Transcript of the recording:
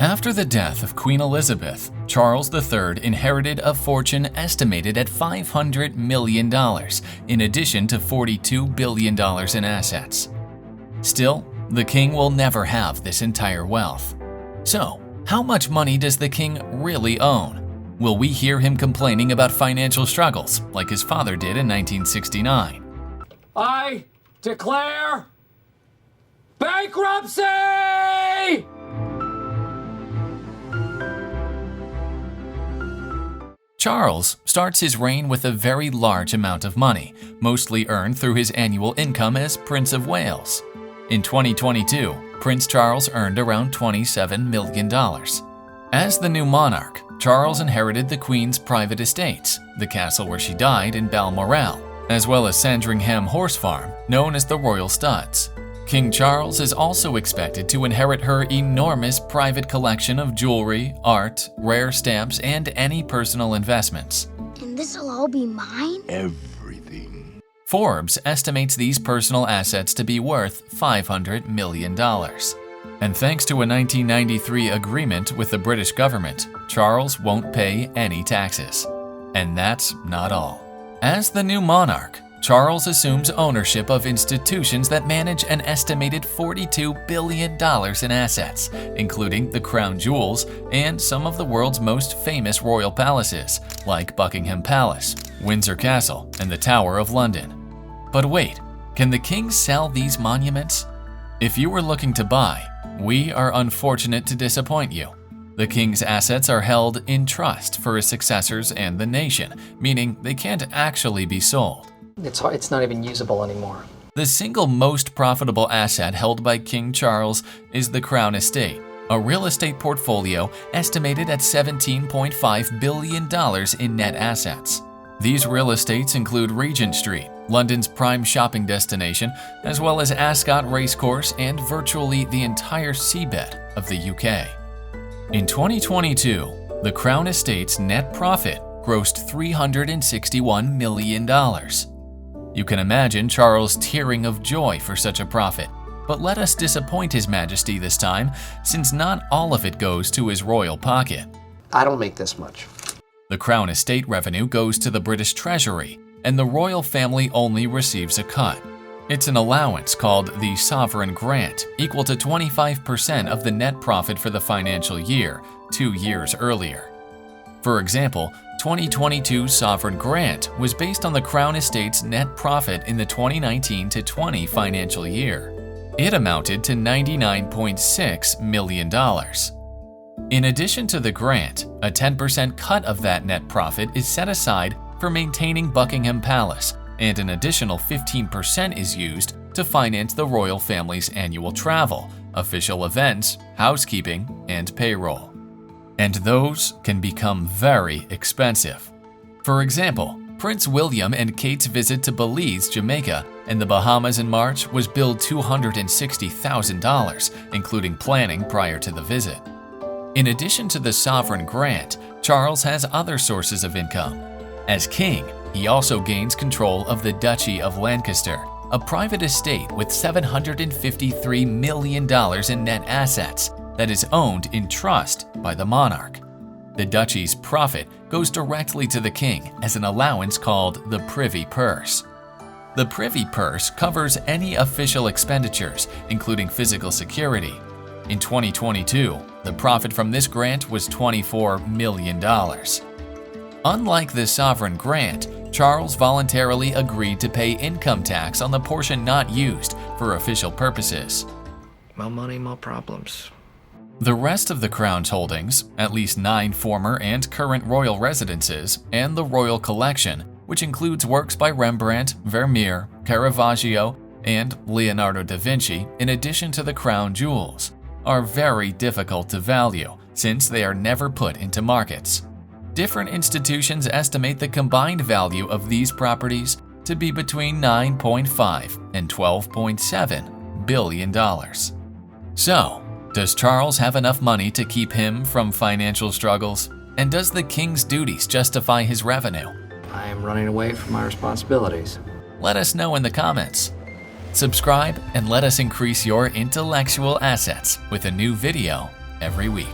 After the death of Queen Elizabeth, Charles III inherited a fortune estimated at $500 million, in addition to $42 billion in assets. Still, the king will never have this entire wealth. So, how much money does the king really own? Will we hear him complaining about financial struggles like his father did in 1969? I declare bankruptcy! Charles starts his reign with a very large amount of money, mostly earned through his annual income as Prince of Wales. In 2022, Prince Charles earned around $27 million. As the new monarch, Charles inherited the Queen's private estates, the castle where she died in Balmoral, as well as Sandringham horse farm, known as the Royal Studs. King Charles is also expected to inherit her enormous private collection of jewelry, art, rare stamps, and any personal investments. And this'll all be mine? Everything. Forbes estimates these personal assets to be worth $500 million. And thanks to a 1993 agreement with the British government, Charles won't pay any taxes. And that's not all. As the new monarch, Charles assumes ownership of institutions that manage an estimated $42 billion in assets, including the crown jewels and some of the world's most famous royal palaces, like Buckingham Palace, Windsor Castle, and the Tower of London. But wait, can the king sell these monuments? If you were looking to buy, we are unfortunate to disappoint you. The king's assets are held in trust for his successors and the nation, meaning they can't actually be sold. It's not even usable anymore. The single most profitable asset held by King Charles is the Crown Estate, a real estate portfolio estimated at $17.5 billion in net assets. These real estates include Regent Street, London's prime shopping destination, as well as Ascot Racecourse and virtually the entire seabed of the UK. In 2022, the Crown Estate's net profit grossed $361 million. You can imagine Charles tearing of joy for such a profit, but let us disappoint His Majesty this time, since not all of it goes to his royal pocket. I don't make this much. The Crown Estate revenue goes to the British Treasury, and the royal family only receives a cut. It's an allowance called the sovereign grant, equal to 25% of the net profit for the financial year, 2 years earlier. For example, 2022's sovereign grant was based on the Crown Estate's net profit in the 2019-20 financial year. It amounted to $99.6 million. In addition to the grant, a 10% cut of that net profit is set aside for maintaining Buckingham Palace, and an additional 15% is used to finance the royal family's annual travel, official events, housekeeping, and payroll. And those can become very expensive. For example, Prince William and Kate's visit to Belize, Jamaica, and the Bahamas in March was billed $260,000, including planning prior to the visit. In addition to the sovereign grant, Charles has other sources of income. As king, he also gains control of the Duchy of Lancaster, a private estate with $753 million in net assets that is owned in trust by the monarch. The duchy's profit goes directly to the king as an allowance called the Privy Purse. The Privy Purse covers any official expenditures, including physical security. In 2022, the profit from this grant was $24 million. Unlike the sovereign grant, Charles voluntarily agreed to pay income tax on the portion not used for official purposes. More money, more problems. The rest of the Crown's holdings, at least 9 former and current royal residences, and the royal collection, which includes works by Rembrandt, Vermeer, Caravaggio, and Leonardo da Vinci, in addition to the crown jewels, are very difficult to value since they are never put into markets. Different institutions estimate the combined value of these properties to be between $9.5 and $12.7 billion. So, does Charles have enough money to keep him from financial struggles? And does the king's duties justify his revenue? I am running away from my responsibilities. Let us know in the comments. Subscribe and let us increase your intellectual assets with a new video every week.